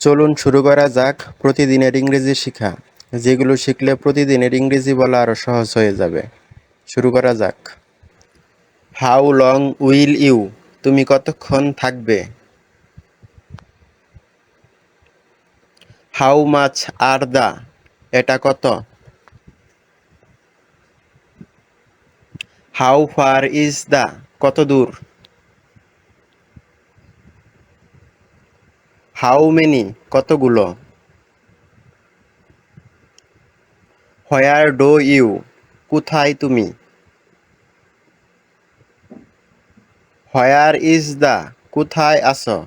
চলুন শুরু করা যাক প্রতিদিনের ইংরেজি শেখা, যেগুলো শিখলে প্রতিদিনের ইংরেজি বলা আরো সহজ হয়ে যাবে। শুরু করা যাক। How long will you? তুমি কতক্ষণ থাকবে? How much are the? এটা কত? How far is the? কত দূর? How many? কতগুলো? Where do you? কোথায় তুমি? Where is the? কোথায় আছো?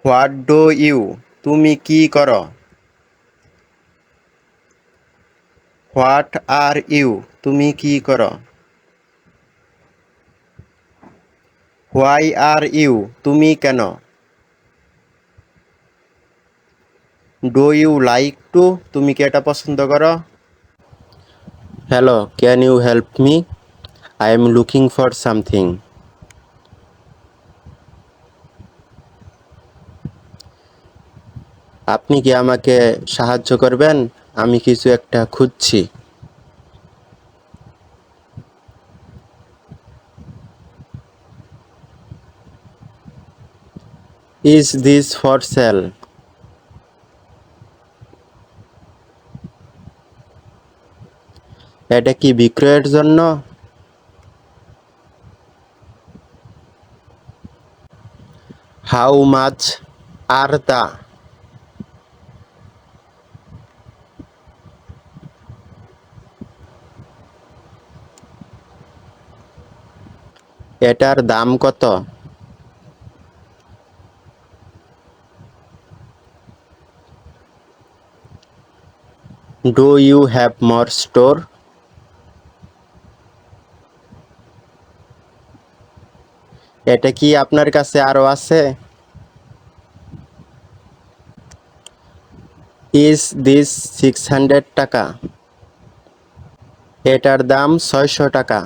What do you? তুমি কি করো? What are you? তুমি কি করো? Why are you? তুমি কেন? Do you like to? তুমি কি এটা পছন্দ করো? Hello, can you help me? I am looking for something. আপনি কি আমাকে সাহায্য করবেন? আমি কিছু একটা খুঁজছি। Is this for sale? এটা কি বিক্রয়ের জন্য? How much are the? এটার দাম কত? Do you have more store? এটা কি আপনার কাছে আরো আছে? ইজ দিস 600 টাকা? এটার দাম 600 টাকা।